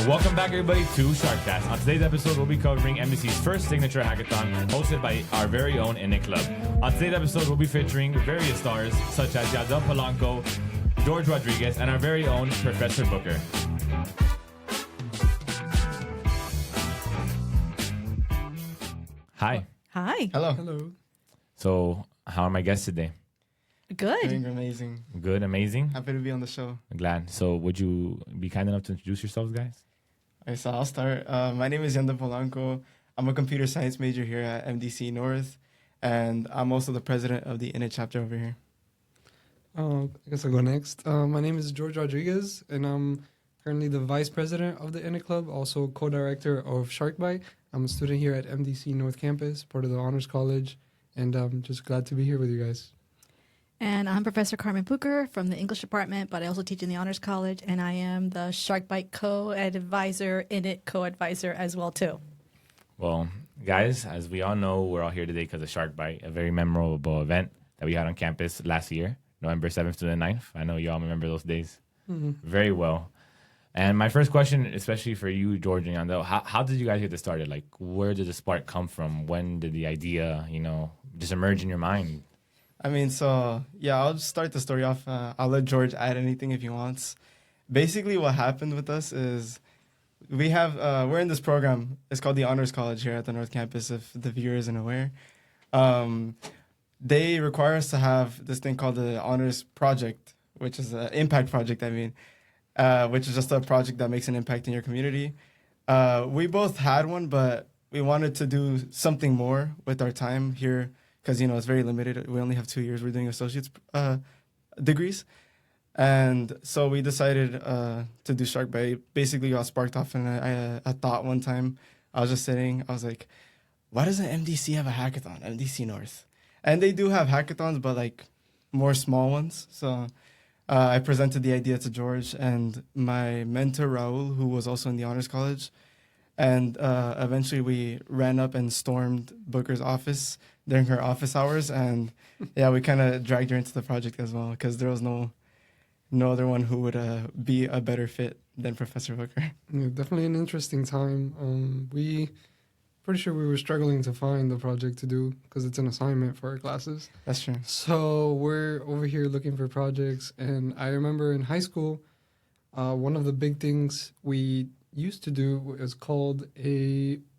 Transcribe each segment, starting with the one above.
welcome back, everybody, to SharkCast. On today's episode, we'll be covering MDC's first signature hackathon, hosted by our very own INIT Club. On today's episode, we'll be featuring various stars, such as Yandel Polanco, Jorge Rodriguez, and our very own Professor Bucher. Hi. Hi. Hello. Hello. So, how are my guests today? Good. Doing amazing. Good, amazing. Happy to be on the show. I'm glad. So, would you be kind enough to introduce yourselves, guys? All right, so I'll start. My name is Yandel Polanco. I'm a computer science major here at MDC North, and I'm also the president of the INIT chapter over here. I guess I'll go next. My name is Jorge Rodriguez, and I'm currently the vice president of the INIT Club, also co-director of Sharkbyte. I'm a student here at MDC North Campus, part of the Honors College, and I'm just glad to be here with you guys. And I'm Professor Carmen Bucher from the English department, but I also teach in the Honors College, and I am the Sharkbyte co-advisor, INIT co-advisor as well, too. Well, guys, as we all know, we're all here today because of Sharkbyte, a very memorable event that we had on campus last year, November 7th to the 9th. I know you all remember those days very well. And my first question, especially for you, George and Yandel, how did you guys get this started? Like, where did the spark come from? When did the idea, just emerge in your mind? I mean, I'll just start the story off. I'll let George add anything if he wants. Basically, what happened with us is we're in this program. It's called the Honors College here at the North Campus, if the viewer isn't aware. They require us to have this thing called the Honors Project, which is an impact project, which is just a project that makes an impact in your community. We both had one, but we wanted to do something more with our time here because, it's very limited. We only have 2 years. We're doing associate's degrees. And so we decided to do Sharkbyte. Basically, got sparked off in a thought one time. I was just sitting. I was like, why doesn't MDC have a hackathon, MDC North? And they do have hackathons, but, more small ones. So I presented the idea to George and my mentor, Raul, who was also in the Honors College. And eventually we ran up and stormed Booker's office during her office hours. And, we kind of dragged her into the project as well because there was no other one who would be a better fit than Professor Booker. Yeah, definitely an interesting time. Pretty sure we were struggling to find the project to do because it's an assignment for our classes. That's true. So we're over here looking for projects, and I remember in high school, one of the big things we used to do is called Cyber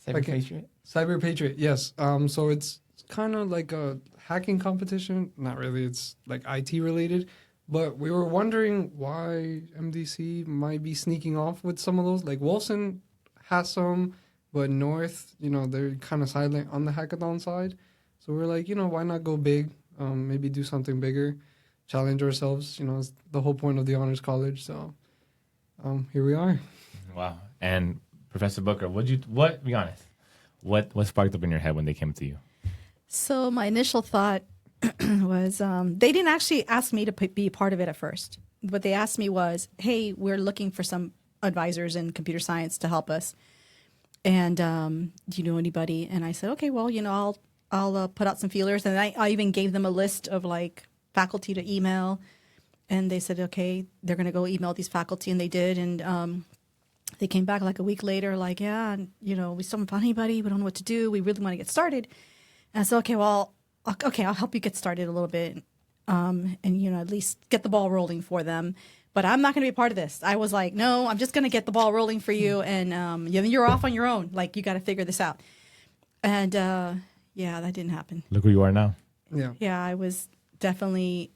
Patriot? Cyber Patriot, yes. So it's kind of like a hacking competition. Not really, it's like IT related. But we were wondering why MDC might be sneaking off with some of those. Like Wilson has some, but North, they're kind of silent on the hackathon side. So we're like, why not go big? Maybe do something bigger, challenge ourselves. It's the whole point of the Honors College. So here we are. Wow. And Professor Booker, be honest, what sparked up in your head when they came to you? So my initial thought was they didn't actually ask me to be part of it at first. What they asked me was, hey, we're looking for some advisors in computer science to help us. And do you know anybody? And I said, okay, well, I'll put out some feelers. And I even gave them a list of faculty to email. And they said, okay, they're going to go email these faculty. And they did. And they came back a week later, we still haven't found anybody. We don't know what to do. We really want to get started. And I said, okay, well, I'll help you get started a little bit. And, at least get the ball rolling for them. But I'm not going to be a part of this. I was like, no, I'm just going to get the ball rolling for you. And you're off on your own. You got to figure this out. And, that didn't happen. Look where you are now. Yeah. Yeah, I was definitely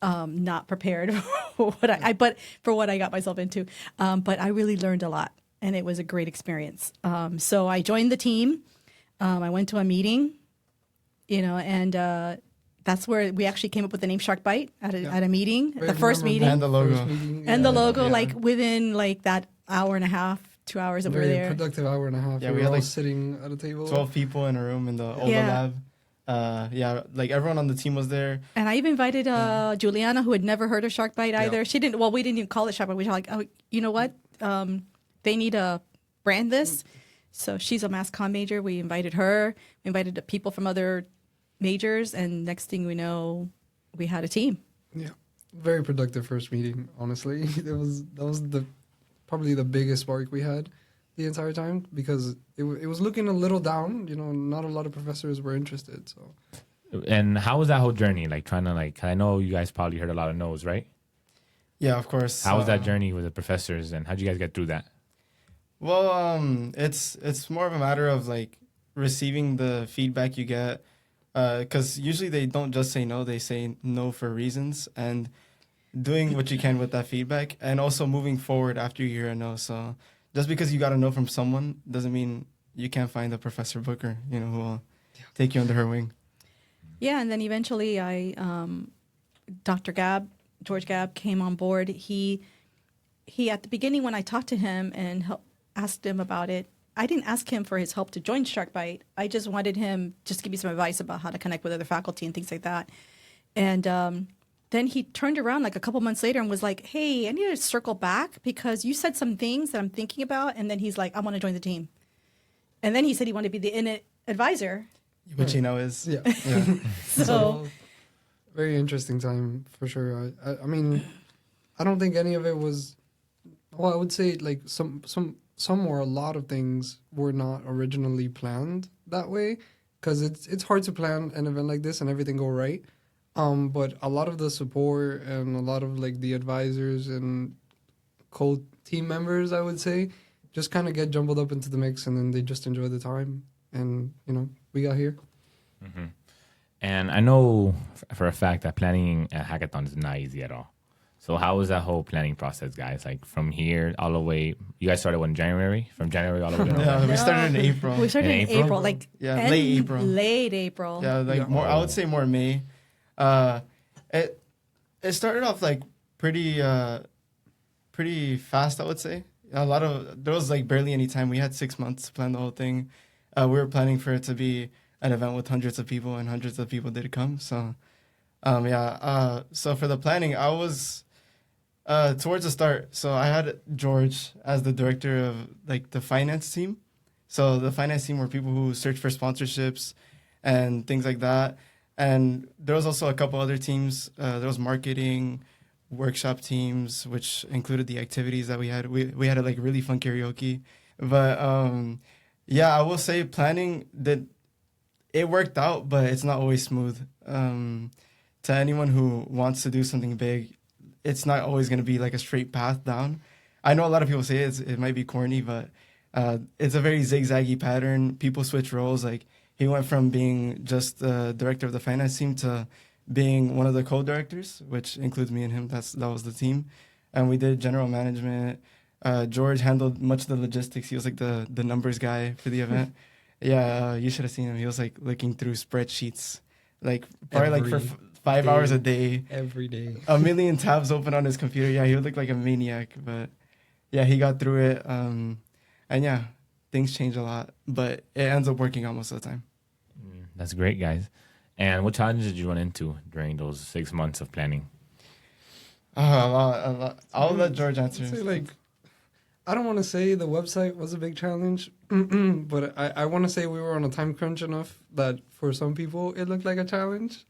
not prepared for what I got myself into. But I really learned a lot. And it was a great experience. So I joined the team. I went to a meeting, and that's where we actually came up with the name Sharkbyte at a meeting, Very the first meeting. And the logo. And the logo, within that hour and a half, 2 hours that we were Very there. productive hour and a half. Yeah, we we were had all sitting at a table. 12 people in a room in the Ola lab. Everyone on the team was there. And I even invited Juliana, who had never heard of Sharkbyte either. Yeah. She didn't. Well, we didn't even call it Sharkbyte. We were like, oh, you know what? They need to brand this. So she's a mass comm major. We invited her. We invited the people from other majors, and next thing we know, we had a team. Yeah, very productive first meeting. Honestly, that was the probably the biggest spark we had the entire time, because it was looking a little down. You know, not a lot of professors were interested. So, And how was that whole journey? Like trying to like, I know you guys probably heard a lot of no's, right? Yeah, of course. How was that journey with the professors, and how'd you guys get through that? Well, it's more of a matter of like receiving the feedback you get, because usually they don't just say no; they say no for reasons, and doing what you can with that feedback, and also moving forward after you hear a no. So just because you got a no from someone doesn't mean you can't find a Professor Booker, you know, who will take you under her wing. Yeah, and then eventually Dr. George Gab came on board. He at the beginning when I talked to him and asked him about it, I didn't ask him for his help to join Sharkbyte. I just wanted him just to give me some advice about how to connect with other faculty and things like that. And then he turned around like a couple months later and was like, hey, I need to circle back because you said some things that I'm thinking about. And then he's like, I want to join the team. And then he said he wanted to be the INIT advisor. Which you know is. yeah. So Very interesting time for sure. I mean, I don't think any of it was. Well, I would say like some or a lot of things were not originally planned that way, because it's hard to plan an event like this and everything go right. But a lot of the support and a lot of like the advisors and co-team members, I would say, just kind of get jumbled up into the mix, and then they just enjoy the time. And you know, we got here. Mm-hmm. And I know for a fact that planning a hackathon is not easy at all. So how was that whole planning process, guys? Like from here all the way, you guys started in January? From January all the way to November? Yeah, we started in April. We started In in April? April, like Late April. Late April. Yeah, like more. I would say more May. It started off like pretty fast. I would say there was like barely any time. We had 6 months to plan the whole thing. We were planning for it to be an event with hundreds of people, and hundreds of people did come. So, so for the planning, I was towards the start. So I had George as the director of like the finance team. So the finance team were people who search for sponsorships and things like that. And there was also a couple other teams. There was marketing, workshop teams, which included the activities that we had. We had a like really fun karaoke. But yeah, I will say planning it worked out, but it's not always smooth. To anyone who wants to do something big, it's not always going to be like a straight path down. I know a lot of people say it might be corny, but it's a very zigzaggy pattern. People switch roles. Like he went from being just the director of the finance team to being one of the co-directors, which includes me and him. That was the team. And we did general management. George handled much of the logistics. He was like the numbers guy for the event. Yeah, you should have seen him. He was like looking through spreadsheets, like probably like for 5 hours a day. Every day. A million tabs open on his computer. Yeah, he would look like a maniac. But yeah, he got through it. And yeah, things change a lot, but it ends up working out most of the time. That's great, guys. And what challenges did you run into during those 6 months of planning? A lot. I'll let George answer. Say, like, I don't want to say the website was a big challenge, but I want to say we were on a time crunch enough that for some people it looked like a challenge.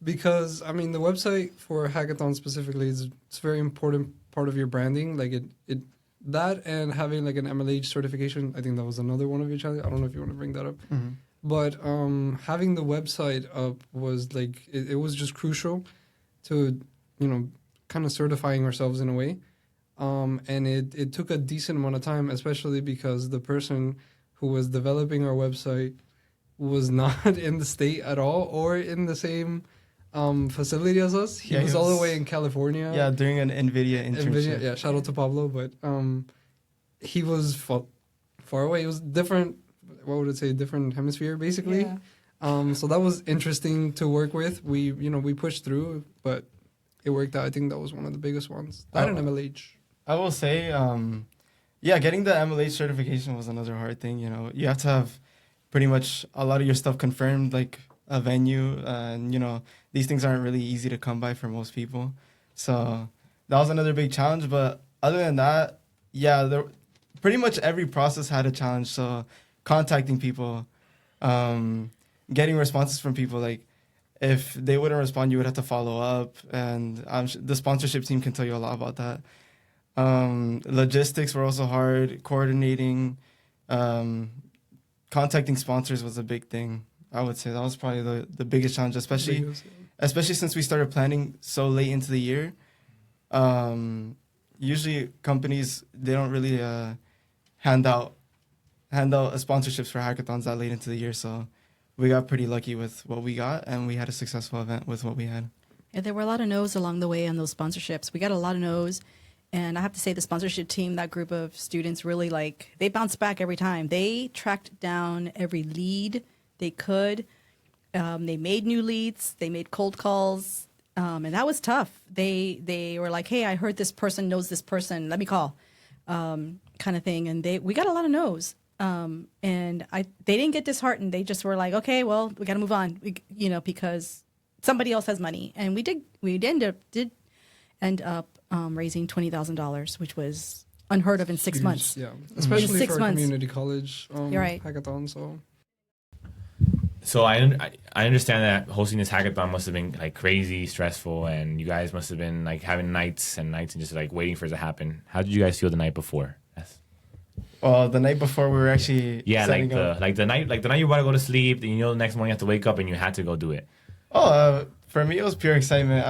Because, I mean, the website for Hackathon specifically it's a very important part of your branding. Like, it that and having, like, an MLH certification, I think that was another one of your challenges. I don't know if you want to bring that up. Mm-hmm. But having the website up was, like, it was just crucial to, you know, kind of certifying ourselves in a way. And it took a decent amount of time, especially because the person who was developing our website was not in the state at all or in the same facility as us. He was all the way in California. Yeah, during an NVIDIA internship. Yeah, shout out to Pablo. But he was far away. It was different, what would it say, different hemisphere, basically. Yeah. So that was interesting to work with. We pushed through, but it worked out. I think that was one of the biggest ones. That and MLH. I will say, getting the MLH certification was another hard thing. You know, you have to have pretty much a lot of your stuff confirmed, like a venue, and you know these things aren't really easy to come by for most people. So that was another big challenge. But other than that, yeah, pretty much every process had a challenge. So contacting people, getting responses from people, like if they wouldn't respond, you would have to follow up, and the sponsorship team can tell you a lot about that. Logistics were also hard. Coordinating, contacting sponsors was a big thing. I would say that was probably the biggest challenge, especially since we started planning so late into the year. Usually companies, they don't really hand out sponsorships for hackathons that late into the year. So we got pretty lucky with what we got, and we had a successful event with what we had. Yeah, there were a lot of no's along the way on those sponsorships. We got a lot of no's. And I have to say the sponsorship team, that group of students really they bounced back every time. They tracked down every lead they could. They made new leads. They made cold calls. And that was tough. They were like, hey, I heard this person knows this person. Let me call, kind of thing. And we got a lot of no's. And they didn't get disheartened. They just were like, okay, well, we got to move on, because somebody else has money. And we did end up raising $20,000, which was unheard of in 6 months. Yeah, especially in 6 for months. a community college You're right. hackathon. So I understand that hosting this hackathon must have been like crazy stressful, and you guys must have been like having nights and just like waiting for it to happen. How did you guys feel the night before? Well, the night before we were actually setting up. the night you about to go to sleep, and the next morning you have to wake up and you had to go do it. For me it was pure excitement.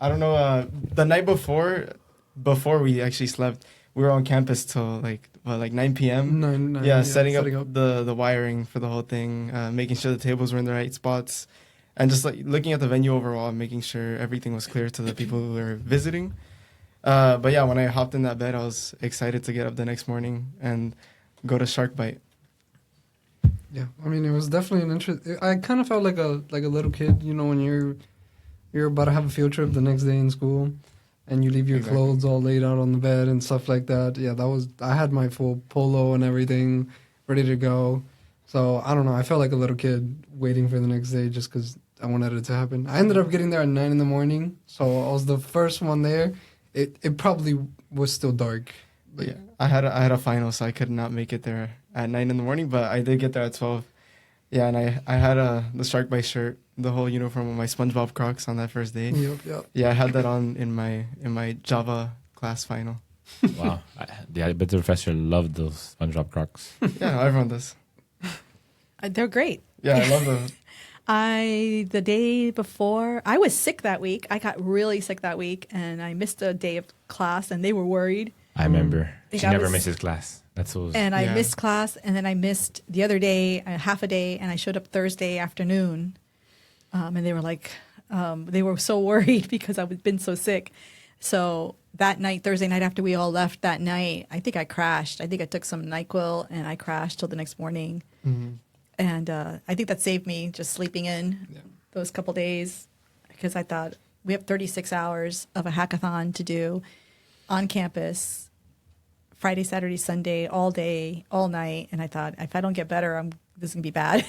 I don't know. The night before we actually slept, we were on campus till like 9 p.m. Setting up the wiring for the whole thing, making sure the tables were in the right spots, and just like looking at the venue overall and making sure everything was clear to the people who were visiting. But yeah, when I hopped in that bed, I was excited to get up the next morning and go to Sharkbyte. Yeah, I mean, it was definitely an interest. I kind of felt like a little kid, when you're about to have a field trip the next day in school, and you leave your clothes all laid out on the bed and stuff like that. Yeah, I had my full polo and everything ready to go. So I don't know. I felt like a little kid waiting for the next day just because I wanted it to happen. I ended up getting there at 9 a.m, so I was the first one there. It probably was still dark. But yeah, I had a final, so I could not make it there at 9 a.m, but I did get there at 12. Yeah, and I had the Sharkbyte shirt, the whole uniform with my SpongeBob Crocs on that first day. Yep. Yeah, I had that on in my Java class final. Wow. I bet the professor loved those SpongeBob Crocs. Yeah, everyone does. They're great. Yeah, I love them. The day before, I was sick that week. I got really sick that week, and I missed a day of class, and they were worried. I remember. She never misses class. I missed class, and then I missed the other day, half a day, and I showed up Thursday afternoon. And they were like, they were so worried because I've been so sick. So that night, Thursday night, after we all left that night, I think I crashed. I think I took some NyQuil, and I crashed till the next morning. Mm-hmm. And I think that saved me just sleeping in those couple days, because I thought we have 36 hours of a hackathon to do on campus, Friday, Saturday, Sunday, all day, all night. And I thought, if I don't get better, this is going to be bad.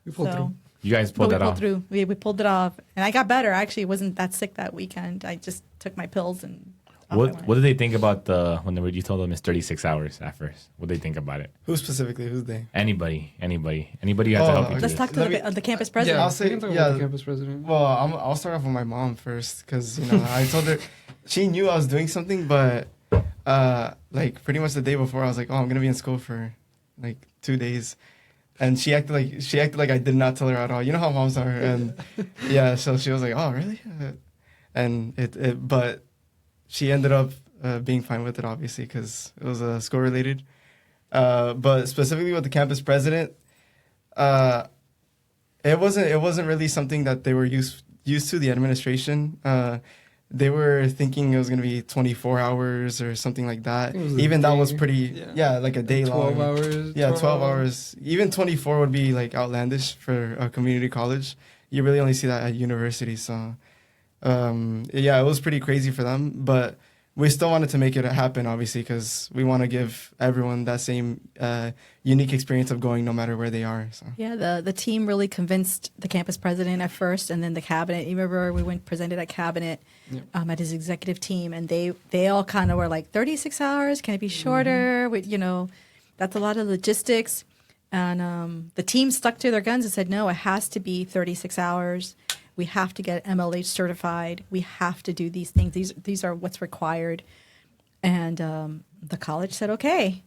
We pulled through. You guys pulled that off. We pulled it off. And I got better. I actually wasn't that sick that weekend. I just took my pills and What did they think about when you told them it's 36 hours at first? What did they think about it? Who specifically? Who's they? Anybody who has to help you. Let's talk to the campus president. Yeah, I'll say the campus president. Well, I'll start off with my mom first, because I told her, she knew I was doing something, but like pretty much the day before, I was like, oh, I'm gonna be in school for like 2 days. And she acted like I did not tell her at all. You know how moms are, and yeah. So she was like, "Oh, really?" And but she ended up being fine with it, obviously, because it was school related. But specifically with the campus president, it wasn't really something that they were used to. The administration, they were thinking it was going to be 24 hours or something like that. Even that was pretty, like a day 12 long. 12 hours. Yeah, 12 hours. Even 24 would be like outlandish for a community college. You really only see that at university. So, it was pretty crazy for them. But we still wanted to make it happen, obviously, because we want to give everyone that same unique experience of going no matter where they are. So. Yeah, the team really convinced the campus president at first, and then the cabinet. You remember we presented at cabinet at his executive team, and they all kind of were like, 36 hours? Can it be shorter? Mm-hmm. That's a lot of logistics. And the team stuck to their guns and said, no, it has to be 36 hours. We have to get MLH certified. We have to do these things. These are what's required. And the college said, okay.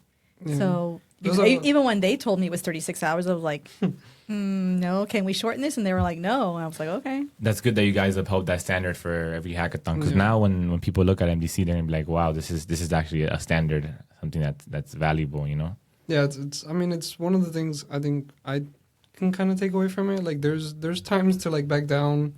Yeah. So Those are- even when they told me it was 36 hours, I was like, no, can we shorten this? And they were like, no. And I was like, okay. That's good that you guys upheld that standard for every hackathon. Because Yeah. now when people look at MDC, they're gonna be like, wow, this is actually a standard, something that's valuable, you know? Yeah, it's I mean, it's one of the things I think I can kind of take away from it. Like, there's times to like back down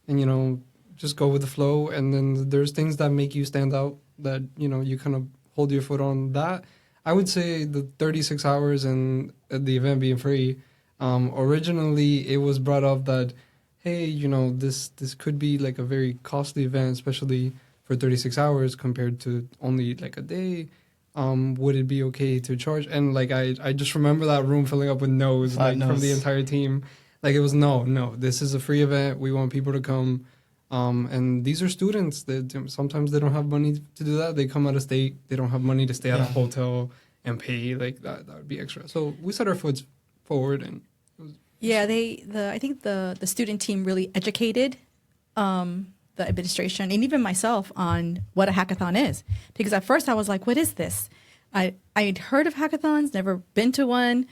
and, you know, just go with the flow. And then there's things that make you stand out that, you know, you kind of hold your foot on. That I would say the 36 hours and the event being free. Originally, it was brought up that, hey, you know, this could be like a very costly event, especially for 36 hours compared to only like a day. Would it be okay to charge? And like I just remember that room filling up with no's, like from the entire team. Like it was no, this is a free event. We want people to come. And these are students that sometimes they don't have money to do that. They come out of state. They don't have money to stay at a hotel and pay. Like that would be extra. So we set our foot forward and. Yeah, I think the student team really educated the administration and even myself on what a hackathon is. Because at first I was like, what is this? I'd heard of hackathons, never been to one,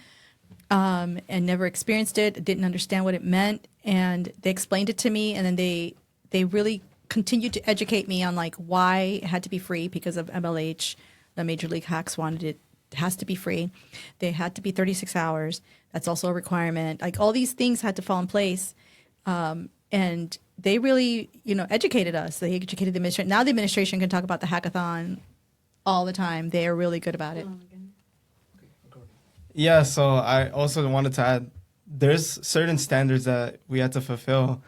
and never experienced it, didn't understand what it meant. And they explained it to me, and then they really continued to educate me on like why it had to be free because of MLH. The Major League Hacks wanted it has to be free. They had to be 36 hours. That's also a requirement. Like all these things had to fall in place. And they really, you know, educated us. They educated the administration. Now the administration can talk about the hackathon all the time. They are really good about it. Yeah, so I also wanted to add, there's certain standards that we had to fulfill,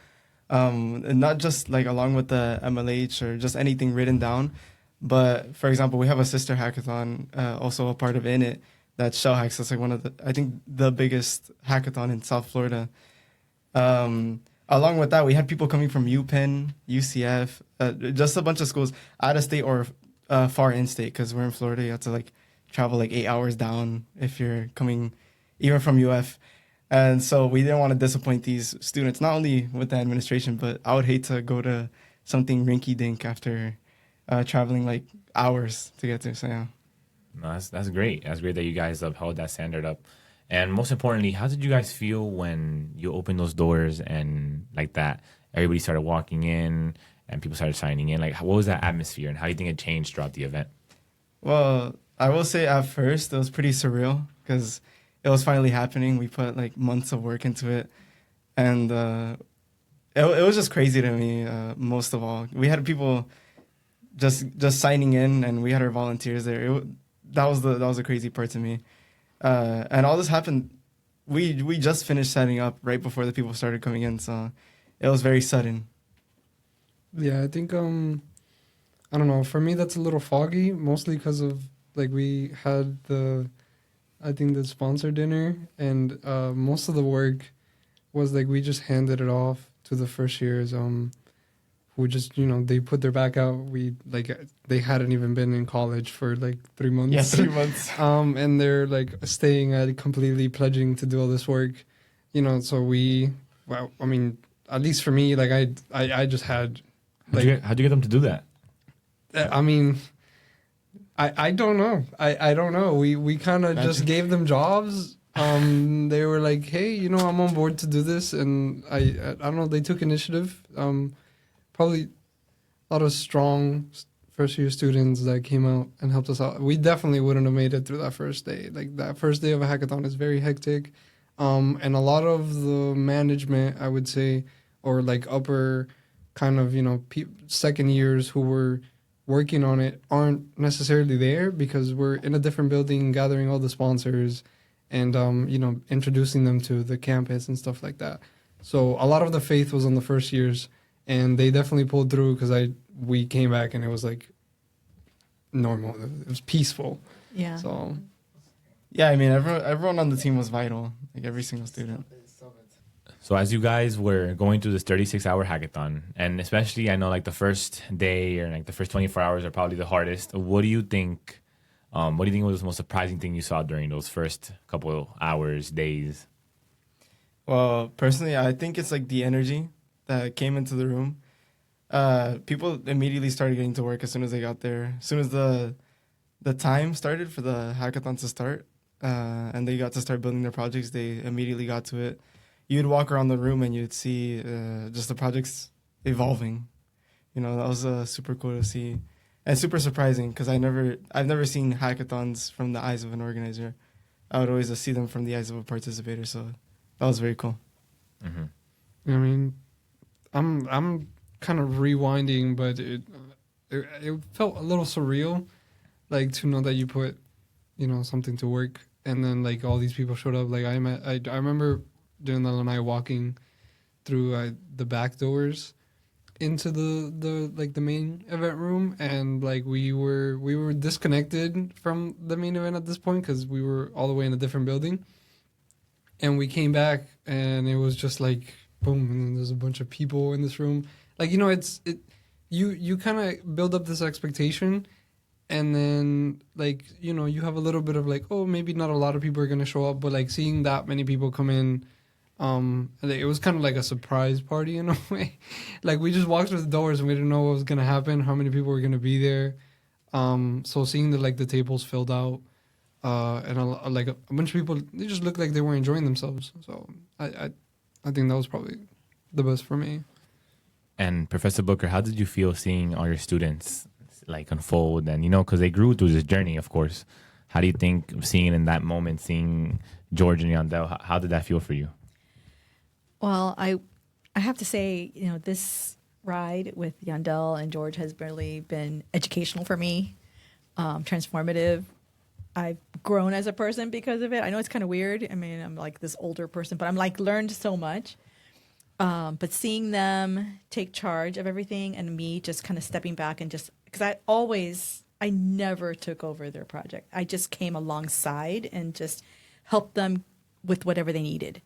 and not just like along with the MLH or just anything written down, but for example, we have a sister hackathon, also a part of INIT, that's Shell Hacks. That's like one of the, I think the biggest hackathon in South Florida. Along with that, we had people coming from UPenn, UCF, just a bunch of schools out of state or far in state, because we're in Florida. You have to like travel like 8 hours down if you're coming even from UF. And so we didn't want to disappoint these students, not only with the administration, but I would hate to go to something rinky-dink after traveling like hours to get to. So yeah. No, that's great. That's great that you guys upheld that standard up. And most importantly, how did you guys feel when you opened those doors and like that everybody started walking in and people started signing in? Like, what was that atmosphere and how do you think it changed throughout the event? Well, I will say at first it was pretty surreal because it was finally happening. We put like months of work into it, and it was just crazy to me. Most of all, we had people just signing in, and we had our volunteers there. That was the crazy part to me. And all this happened. We just finished setting up right before the people started coming in, so it was very sudden. Yeah, I think I don't know. For me, that's a little foggy, mostly because of like we had the sponsor dinner, and most of the work was like we just handed it off to the first years. Who just, you know, they put their back out. We like they hadn't even been in college for like 3 months. Yeah, 3 months. And they're like staying at completely pledging to do all this work, you know. So well, I mean, at least for me, like I just had. Like, How'd you get them to do that? I mean, I don't know. I don't know. We kind of just gave them jobs. They were like, hey, you know, I'm on board to do this, and I don't know. They took initiative. Probably a lot of strong first-year students that came out and helped us out. We definitely wouldn't have made it through that first day. Like, that first day of a hackathon is very hectic. And a lot of the management, I would say, or like upper kind of, you know, second years who were working on it aren't necessarily there because we're in a different building gathering all the sponsors and, you know, introducing them to the campus and stuff like that. So a lot of the faith was on the first years. And they definitely pulled through because we came back and it was like normal. It was peaceful. Yeah. So, yeah, I mean, everyone on the team was vital, like every single student. So as you guys were going through this 36-hour hackathon, and especially I know like the first day or like the first 24 hours are probably the hardest. What do you think was the most surprising thing you saw during those first couple hours, days? Well, personally, I think it's like the energy that came into the room. People immediately started getting to work as soon as they got there. As soon as the the time started for the hackathon to start, and they got to start building their projects, they immediately got to it. You'd walk around the room and you'd see just the projects evolving. You know, that was super cool to see, and super surprising because I've never seen hackathons from the eyes of an organizer. I would always see them from the eyes of a participator. So that was very cool. Mm-hmm. I mean, I'm kind of rewinding, but it felt a little surreal, like to know that you put, you know, something to work, and then like all these people showed up. Like I remember Yandel and I walking through the back doors into the main event room, and like we were disconnected from the main event at this point because we were all the way in a different building, and we came back and it was just like boom, and then there's a bunch of people in this room. Like, you know, you kind of build up this expectation, and then like, you know, you have a little bit of like, oh, maybe not a lot of people are gonna show up, but like seeing that many people come in, it was kind of like a surprise party in a way. Like we just walked through the doors and we didn't know what was gonna happen, how many people were gonna be there. So seeing the tables filled out, and a bunch of people, they just looked like they were enjoying themselves. So I think that was probably the best for me. And Professor Booker, how did you feel seeing all your students like unfold, and, you know, because they grew through this journey, of course. How do you think seeing it in that moment, seeing George and Yandel, how did that feel for you? Well, I have to say, you know, this ride with Yandel and George has really been educational for me, transformative. I've grown as a person because of it. I know it's kind of weird. I mean, I'm like this older person, but I'm like learned so much. But seeing them take charge of everything and me just kind of stepping back and just, because I never took over their project. I just came alongside and just helped them with whatever they needed.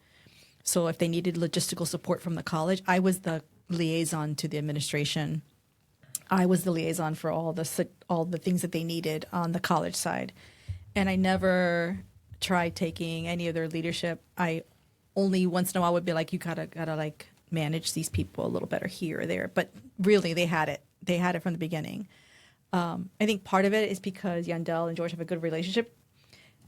So if they needed logistical support from the college, I was the liaison to the administration. I was the liaison for all the things that they needed on the college side. And I never tried taking any of their leadership. I only once in a while would be like, you gotta like manage these people a little better here or there. But really, they had it. They had it from the beginning. I think part of it is because Yandel and George have a good relationship,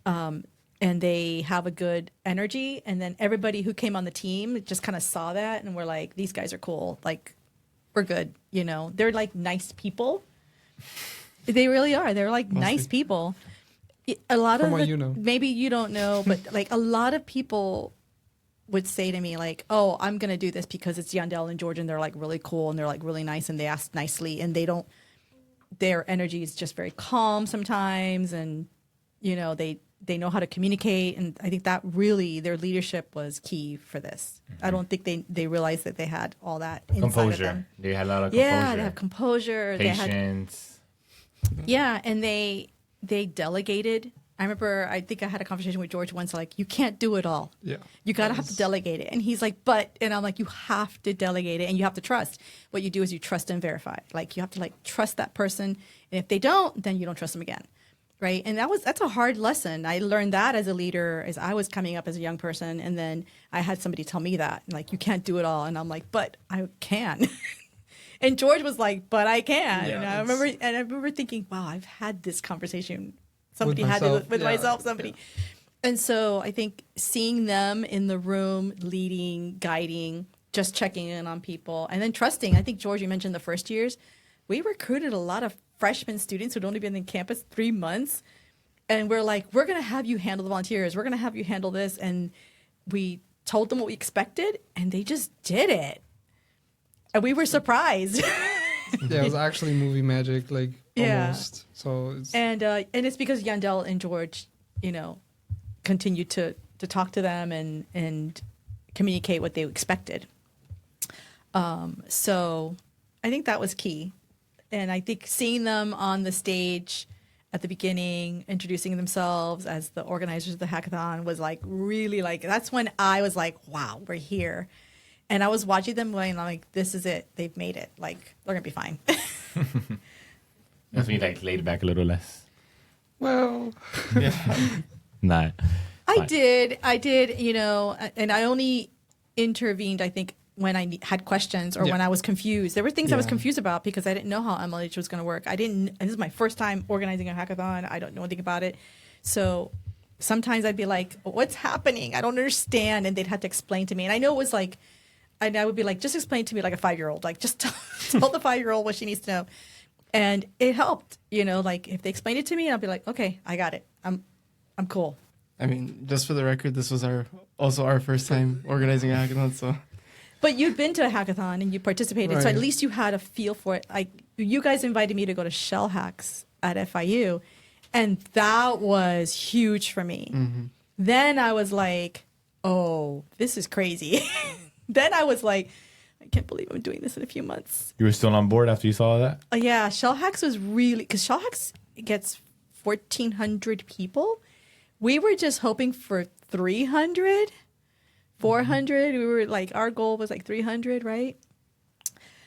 and they have a good energy. And then everybody who came on the team just kind of saw that and were like, these guys are cool. Like, we're good. You know, they're like nice people. They really are. They're like nice people. A lot of maybe you don't know, but like a lot of people would say to me like, oh, I'm going to do this because it's Yandel and George and they're like really cool and they're like really nice and they ask nicely and their energy is just very calm sometimes. And, you know, they know how to communicate. And I think that really their leadership was key for this. Mm-hmm. I don't think they realized that they had all that inside composure. Of them. They had a lot of composure. Yeah, they have composure. Patience. And they delegated. I think I had a conversation with George once, like, you can't do it all. Yeah. You got to have to delegate it. And he's like, and I'm like, you have to delegate it and you have to trust. What you do is you trust and verify. Like, you have to like trust that person. And if they don't, then you don't trust them again. Right. And that's a hard lesson. I learned that as a leader as I was coming up as a young person. And then I had somebody tell me that, like, you can't do it all. And I'm like, but I can. And George was like, but I can. Yeah, and I remember thinking, wow, I've had this conversation. Somebody had to with myself, somebody. Yeah. And so I think seeing them in the room, leading, guiding, just checking in on people, and then trusting. I think, George, you mentioned the first years. We recruited a lot of freshman students who'd only been in campus 3 months. And we're like, we're going to have you handle the volunteers. We're going to have you handle this. And we told them what we expected, and they just did it. And we were surprised. Yeah, it was actually movie magic, like almost. So and it's because Yandel and George, you know, continued to talk to them and communicate what they expected. So I think that was key, and I think seeing them on the stage at the beginning, introducing themselves as the organizers of the hackathon was like really like that's when I was like, wow, we're here. And I was watching them going, I'm like, this is it. They've made it. Like, they're going to be fine. That's when you, like, laid back a little less. Well, yeah. Nah. I did, you know, and I only intervened, I think, when I had questions or when I was confused. There were things I was confused about because I didn't know how MLH was going to work. This is my first time organizing a hackathon. I don't know anything about it. So sometimes I'd be like, what's happening? I don't understand. And they'd have to explain to me. And I know it was like, and I would be like, just explain to me like a 5-year-old. Like, just tell the 5-year-old what she needs to know. And it helped, like if they explained it to me, I'll be like, okay, I got it. I'm cool. I mean, just for the record, this was also our first time organizing a hackathon. So, but you'd been to a hackathon and you participated, right. so at least you had a feel for it. Like you guys invited me to go to Shell Hacks at FIU, and that was huge for me. Mm-hmm. Then I was like, oh, this is crazy. Then I was like, I can't believe I'm doing this in a few months. You were still on board after you saw that? Yeah, Shell Hacks was really, because Shell Hacks gets 1,400 people. We were just hoping for 300, 400. We were like, our goal was like 300, right?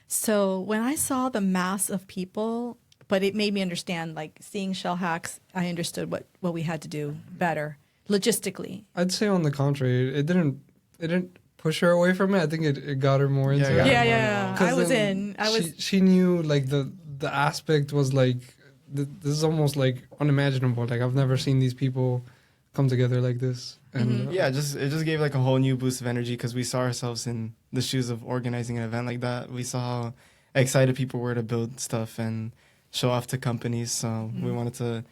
So when I saw the mass of people, but it made me understand, like seeing Shell Hacks, I understood what we had to do better logistically. I'd say on the contrary, it didn't push her away from it. I think it got her more into it. Yeah. I was in. She knew like the aspect was like this is almost like unimaginable. Like I've never seen these people come together like this. And it just gave like a whole new boost of energy because we saw ourselves in the shoes of organizing an event like that. We saw how excited people were to build stuff and show off to companies. So we wanted to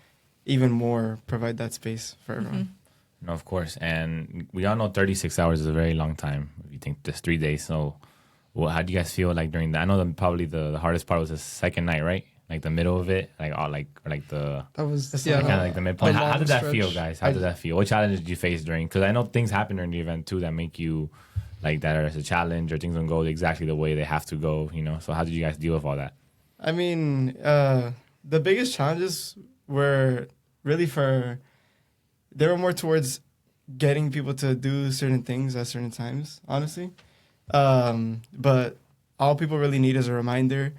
even more provide that space for everyone. No, of course. And we all know 36 hours is a very long time. If you think just 3 days. So how do you guys feel like during that? I know that probably the hardest part was the second night, right? Like the middle of it, like the that was kind of like the midpoint. How did that feel, guys? How did that feel? What challenges did you face during? Because I know things happen during the event too that make you like that as a challenge, or things don't go exactly the way they have to go. So how did you guys deal with all that? I mean, the biggest challenges were really they were more towards getting people to do certain things at certain times, honestly. But all people really need is a reminder.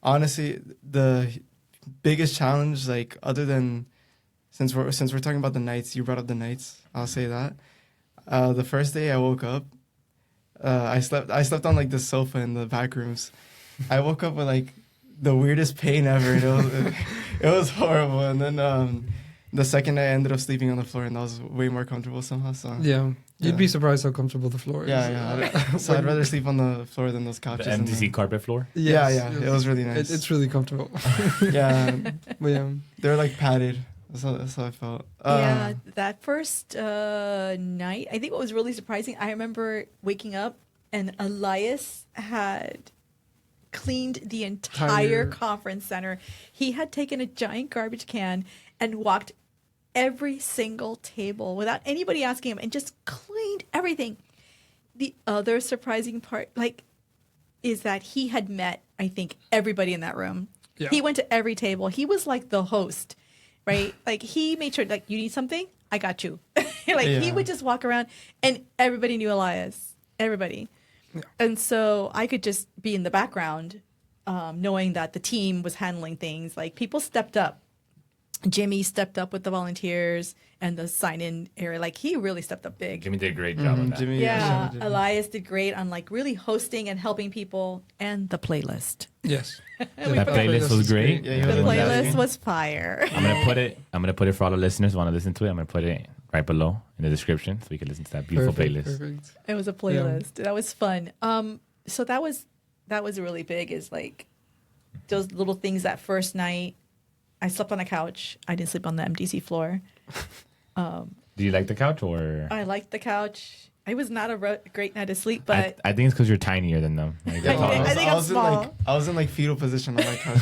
Honestly, the biggest challenge, like other than since we're talking about the nights, you brought up the nights. I'll say that the first day I woke up, I slept on like the sofa in the back rooms. I woke up with like the weirdest pain ever. It was horrible. And then the second night I ended up sleeping on the floor, and that was way more comfortable somehow. So you'd be surprised how comfortable the floor is. So I'd rather sleep on the floor than those couches. The MDC carpet floor? Yes, it was really nice. It's really comfortable. But they were like padded. That's how I felt. That first night, I think what was really surprising, I remember waking up and Elias had cleaned the entire conference center. He had taken a giant garbage can and walked every single table without anybody asking him and just cleaned everything. The other surprising part, is that he had met, I think, everybody in that room. Yeah. He went to every table. He was like the host, right? Like he made sure, like, you need something? I got you. He would just walk around and everybody knew Elias. Everybody. Yeah. And so I could just be in the background, knowing that the team was handling things. Like people stepped up. Jimmy stepped up with the volunteers and the sign-in area. Like he really stepped up big. Jimmy did a great job on that. Jimmy, Elias did great on like really hosting and helping people, and the playlist. Yes, that playlist was great. The playlist was fire. I'm gonna put it for all the listeners who want to listen to it. I'm gonna put it right below in the description so we can listen to that beautiful playlist. Perfect. It was a playlist. That was fun. So that was really big. Is like those little things that first night. I slept on a couch. I didn't sleep on the MDC floor. Do you like the couch or? I liked the couch. It was not a great night of sleep, but I think it's because you're tinier than them. Like, I think I'm small. I was in like fetal position on my couch.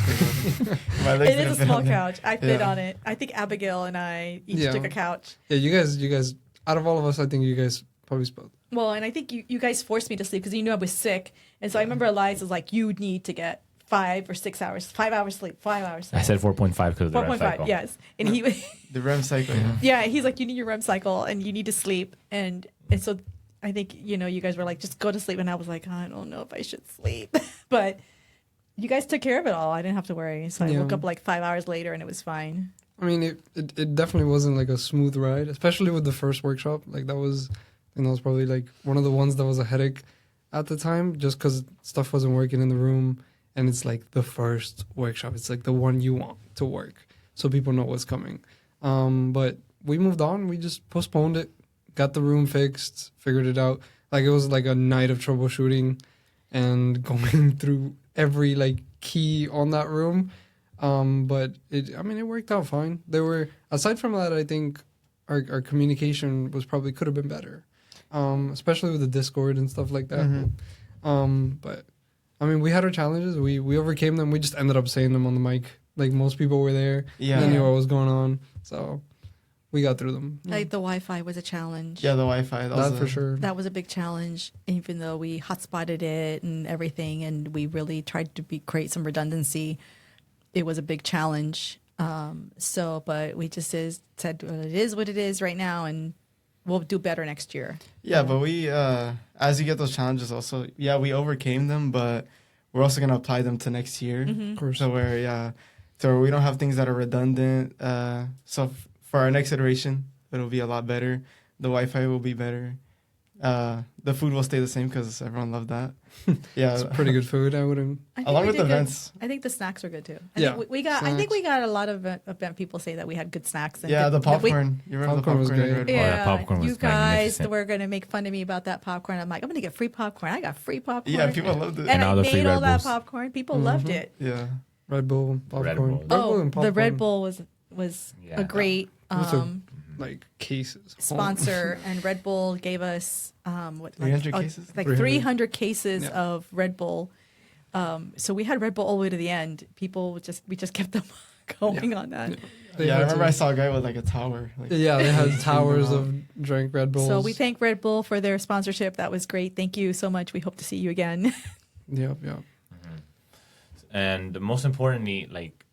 It is a small couch. I fit on it. I think Abigail and I each took a couch. Yeah, you guys. Out of all of us, I think you guys probably spoke. Well, and I think you guys forced me to sleep because you knew I was sick, and so I remember Elias was like, "You need to get 5 or 6 hours, 5 hours sleep, 5 hours sleep." I said 4.5 because of the REM cycle. 4.5, yes. And he the REM cycle. Yeah, he's like, you need your REM cycle and you need to sleep. And so I think, you guys were like, just go to sleep. And I was like, I don't know if I should sleep. But you guys took care of it all. I didn't have to worry. So I woke up like 5 hours later and it was fine. I mean, it definitely wasn't like a smooth ride, especially with the first workshop. Like that was probably like one of the ones that was a headache. at the time, just because stuff wasn't working in the room, and it's like the first workshop. It's like the one you want to work, so people know what's coming. But we moved on. We just postponed it, got the room fixed, figured it out. Like it was like a night of troubleshooting and going through every like key on that room. But it worked out fine. Aside from that, I think our communication could have been better. Especially with the Discord and stuff like that. But I mean, we had our challenges. We overcame them. We just ended up saying them on the mic. Like most people were there. Yeah. They knew what was going on. So we got through them. Like the Wi-Fi was a challenge. Yeah, the Wi-Fi. That for sure. That was a big challenge, even though we hotspotted it and everything, and we really tried to create some redundancy. It was a big challenge. But we just said well, it is what it is right now, and we'll do better next year. Yeah, but we, as you get those challenges also, we overcame them, but we're also going to apply them to next year. Of course. So where we don't have things that are redundant. So for our next iteration, it'll be a lot better. The Wi-Fi will be better. The food will stay the same because everyone loved that. Yeah, It's pretty good food. I wouldn't. along with the events. I think the snacks are good too. Yeah, I think we got a lot of event people say that we had good snacks. And Yeah, good, the popcorn. You remember Popcorn was the popcorn? great. that popcorn was you guys magnificent. were going to make fun of me about that popcorn. I'm like, I'm going to get free popcorn. I got free popcorn. Yeah, people loved it. And all I the free made all Red that Bulls. popcorn. People loved it. Yeah. Red Bull, popcorn. Red Bull. Red Bull and The Red popcorn. Bull was Yeah. a great Those are, like cases. sponsor, and Red Bull gave us 300 cases? like 300. 300 cases Yeah. of Red Bull. So we had Red Bull all the way to the end. We just kept them going on that. They I had remember to- I saw a guy with like a tower. Like, Yeah, they had towers out. of drank Red Bulls. So we thank Red Bull for their sponsorship. That was great. Thank you so much. We hope to see you again. Yep. And most importantly, like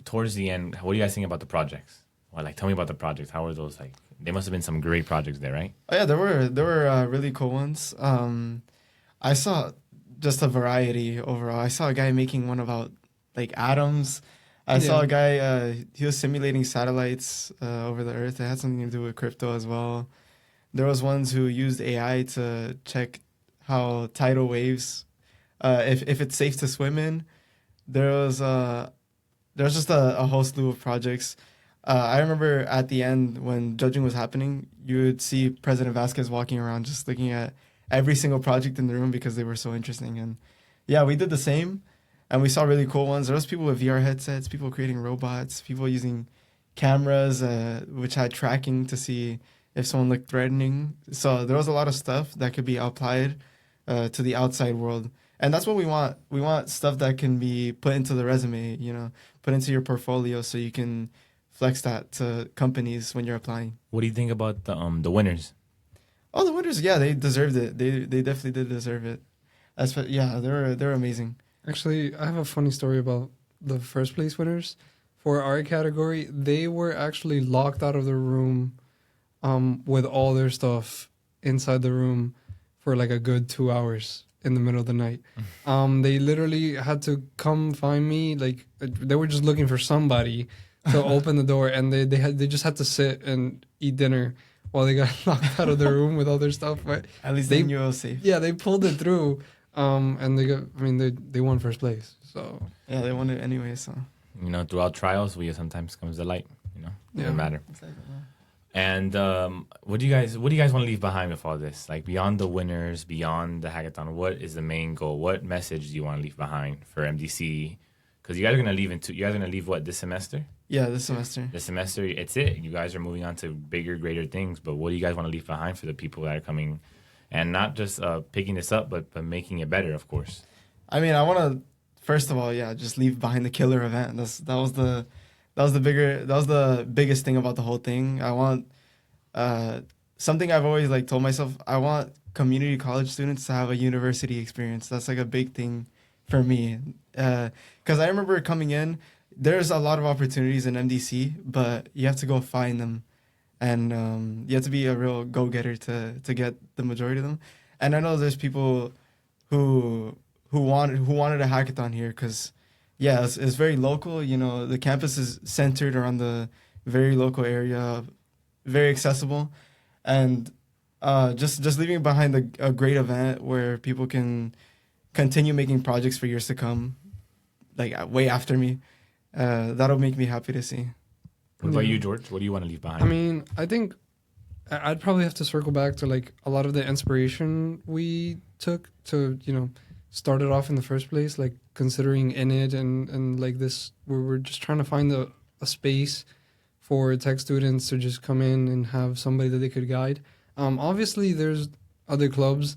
towards the end, what do you guys think about the projects? Well, like tell me about the projects. How were those? Like, there must have been some great projects there, right? Oh yeah, there were really cool ones. I saw just a variety overall. I saw a guy making one about like atoms. I saw a guy. He was simulating satellites over the Earth. It had something to do with crypto as well. There was ones who used AI to check how tidal waves, if it's safe to swim in. There's just a whole slew of projects. I remember at the end when judging was happening, you would see President Vasquez walking around just looking at every single project in the room because they were so interesting. And yeah, we did the same, and we saw really cool ones. There was people with VR headsets, people creating robots, people using cameras which had tracking to see if someone looked threatening. So there was a lot of stuff that could be applied to the outside world. And that's what we want. We want stuff that can be put into the resume, put into your portfolio so you can flex that to companies when you're applying. What do you think about the winners? Oh, the winners, yeah, they deserved it. They definitely did deserve it. They're amazing. Actually, I have a funny story about the first place winners. For our category, they were actually locked out of the room with all their stuff inside the room for like a good 2 hours in the middle of the night. They literally had to come find me. Like they were just looking for somebody to open the door, and they just had to sit and eat dinner while they got locked out of the room with all their stuff. But At least they they knew it was safe. yeah, they pulled it through, and they won first place. So Yeah, they won it anyway. So Throughout trials, sometimes comes the light. Doesn't Yeah. matter. And what do you guys want to leave behind with all this? Like beyond the winners, beyond the hackathon, what is the main goal? What message do you want to leave behind for MDC? Because you guys are gonna leave what, this semester? yeah, this semester. This semester, it's it. You guys are moving on to bigger, greater things. But what do you guys want to leave behind for the people that are coming, and not just picking this up, but making it better, of course. I mean, I want to first of all, just leave behind the killer event. That was the biggest thing about the whole thing. I want something I've always told myself. I want community college students to have a university experience. That's like a big thing for me. Because I remember coming in, there's a lot of opportunities in MDC, but you have to go find them, and you have to be a real go-getter to get the majority of them. And I know there's people who wanted a hackathon here because, it's very local. The campus is centered around the very local area, very accessible, and just leaving behind a great event where people can continue making projects for years to come, like way after me. That'll make me happy to see. What about you, George? What do you want to leave behind? I mean, I think I'd probably have to circle back to like a lot of the inspiration we took to, start it off in the first place, like considering INIT and like this, where we're just trying to find a space for tech students to just come in and have somebody that they could guide. Obviously, there's other clubs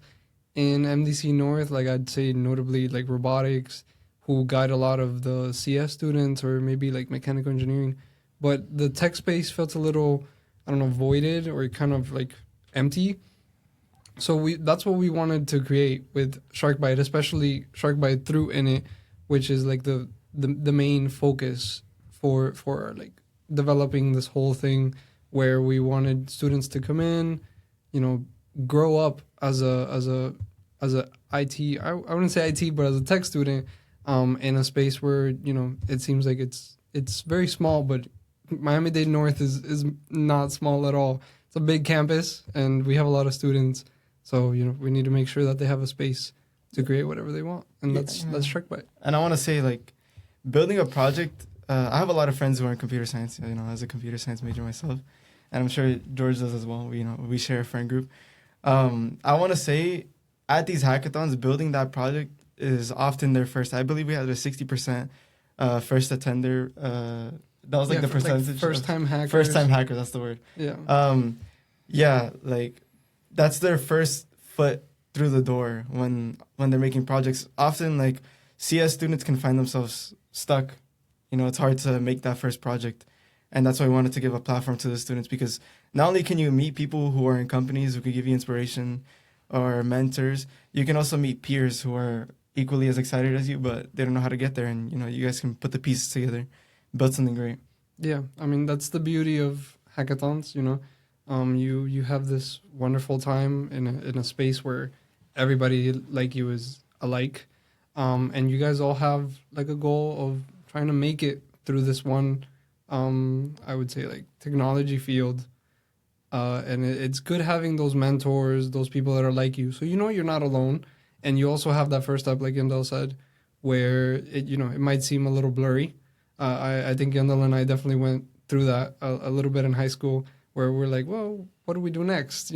in MDC North, like I'd say notably like robotics, who guide a lot of the CS students or maybe like mechanical engineering. But the tech space felt a little, I don't know, voided or kind of like empty. So that's what we wanted to create with Sharkbyte, especially Sharkbyte through INIT, which is like the main focus for like developing this whole thing, where we wanted students to come in, grow up as a IT, I wouldn't say IT, but as a tech student, in a space where, it seems like it's very small, but Miami-Dade North is not small at all. It's a big campus, and we have a lot of students. So, we need to make sure that they have a space to create whatever they want. And that's Sharkbyte. And I want to say, like, building a project, I have a lot of friends who are in computer science, as a computer science major myself. And I'm sure George does as well. We share a friend group. I want to say, at these hackathons, building that project is often their first. I believe we had a 60% first attender. That was like the percentage. Like first-time hackers. First-time hacker, that's the word. Yeah. Like that's their first foot through the door when they're making projects. Often, like, CS students can find themselves stuck. It's hard to make that first project. And that's why we wanted to give a platform to the students, because not only can you meet people who are in companies who can give you inspiration or mentors, you can also meet peers who are equally as excited as you, but they don't know how to get there. And, you guys can put the pieces together, build something great. Yeah, I mean, that's the beauty of hackathons, you have this wonderful time in a space where everybody like you is alike, and you guys all have like a goal of trying to make it through this one, I would say, like, technology field, and it's good having those mentors, those people that are like you, so you're not alone, and you also have that first step, like Yandel said, where it might seem a little blurry. I think Yandel and I definitely went through that a little bit in high school, where we're like, well, what do we do next,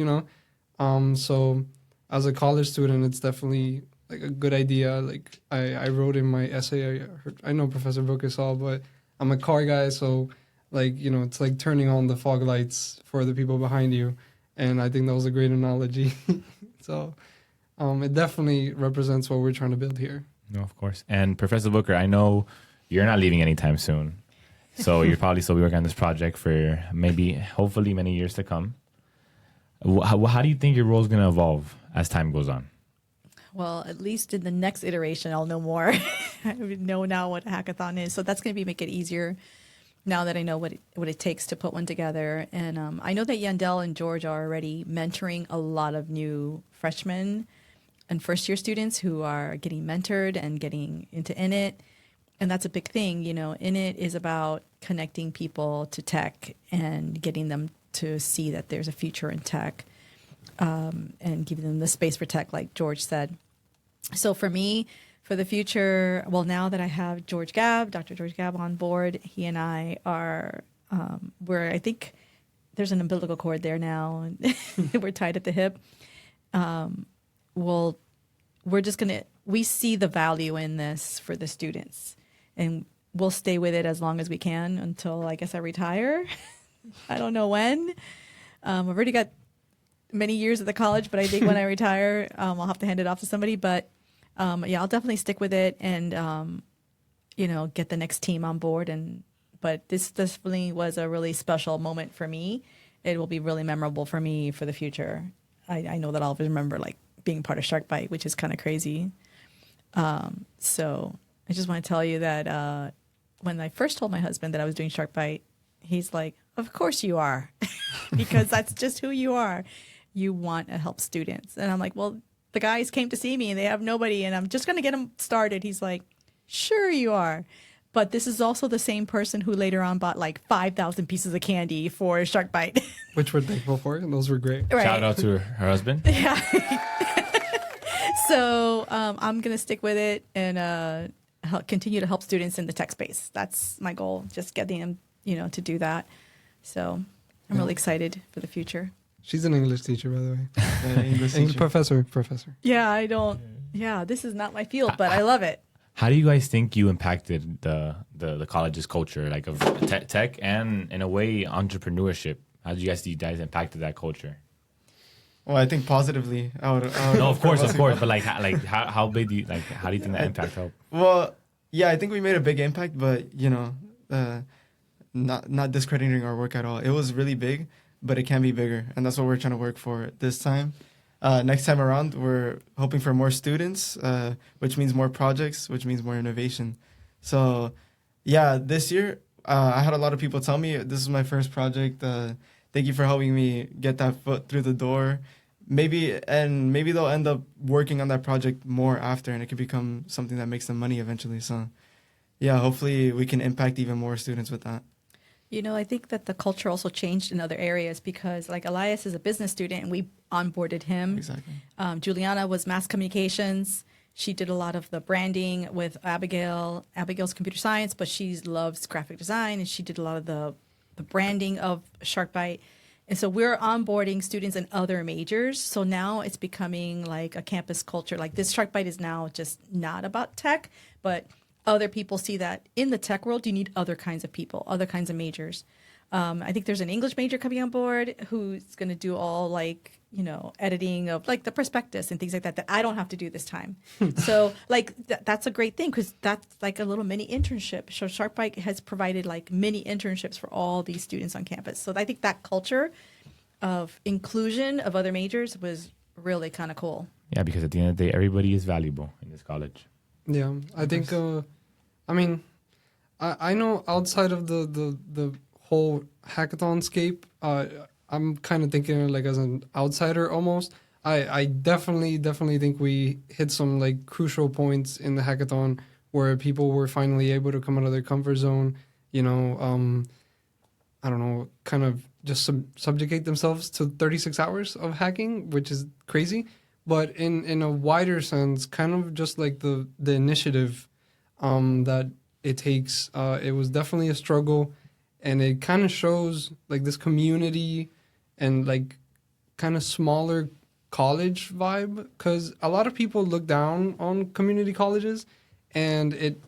So as a college student, it's definitely like a good idea. Like I wrote in my essay, I know Professor Bucher saw, but I'm a car guy, so like, it's like turning on the fog lights for the people behind you. And I think that was a great analogy. So it definitely represents what we're trying to build here. No, of course. And Professor Bucher, I know you're not leaving anytime soon. So you'll probably still be working on this project for hopefully many years to come. How do you think your role is going to evolve as time goes on? Well, at least in the next iteration, I'll know more. I know now what a hackathon is. So that's going to make it easier now that I know what it takes to put one together. And I know that Yandel and George are already mentoring a lot of new freshmen and first-year students who are getting mentored and getting into INIT. And that's a big thing. INIT is about connecting people to tech and getting them to see that there's a future in tech, and giving them the space for tech, like George said. So for me, for the future, well, now that I have Dr. George Gabb on board, he and I are, I think there's an umbilical cord there now. We're tied at the hip. We see the value in this for the students. And we'll stay with it as long as we can until, I guess, I retire. I don't know when. I've already got many years at the college, but I think when I retire, I'll have to hand it off to somebody. But I'll definitely stick with it and, get the next team on board. But this definitely was a really special moment for me. It will be really memorable for me for the future. I know that I'll remember, like, being part of Sharkbyte, which is kind of crazy. So I just want to tell you that when I first told my husband that I was doing Sharkbyte, he's like, of course you are, because that's just who you are. You want to help students. And I'm like, well, the guys came to see me and they have nobody and I'm just going to get them started. He's like, sure you are. But this is also the same person who later on bought like 5,000 pieces of candy for Sharkbyte. Which we're thankful for, and those were great. Right. Shout out to her husband. Yeah. So I'm going to stick with it and continue to help students in the tech space. That's my goal, just getting them, to do that. So I'm really excited for the future. She's an English teacher, by the way. English English teacher. professor. Yeah, this is not my field, but I love it. How do you guys think you impacted the college's culture, like of tech and in a way entrepreneurship? How did you guys impacted that culture? Well, I think positively. No, of course, but like how big do you how do you think that impact helped? Well, yeah, I think we made a big impact, but not discrediting our work at all. It was really big, but it can be bigger, and that's what we're trying to work for this time. Next time around, we're hoping for more students, which means more projects, which means more innovation. So, yeah, this year, I had a lot of people tell me, this is my first project. Thank you for helping me get that foot through the door. Maybe they'll end up working on that project more after, and it could become something that makes them money eventually. So, yeah, hopefully we can impact even more students with that. I think that the culture also changed in other areas because, like, Elias is a business student, and we onboarded him. Exactly. Juliana was mass communications. She did a lot of the branding with Abigail. Abigail's computer science, but she loves graphic design, and she did a lot of the branding of Sharkbyte. And so we're onboarding students in other majors. So now it's becoming like a campus culture. Like this Sharkbyte is now just not about tech, but other people see that in the tech world, you need other kinds of people, other kinds of majors. I think there's an English major coming on board who's going to do all editing of like the prospectus and things like that I don't have to do this time. So like that's a great thing because that's like a little mini internship. So Sharkbyte has provided like mini internships for all these students on campus. So I think that culture of inclusion of other majors was really kind of cool. Yeah, because at the end of the day, everybody is valuable in this college. Yeah, I think, I know outside of the whole hackathon scape, I'm kind of thinking like as an outsider almost. I definitely think we hit some like crucial points in the hackathon where people were finally able to come out of their comfort zone, I don't know, kind of just subjugate themselves to 36 hours of hacking, which is crazy. But in a wider sense, kind of just like the initiative that it takes, it was definitely a struggle. And it kind of shows like this community and like kind of smaller college vibe. Because a lot of people look down on community colleges. And it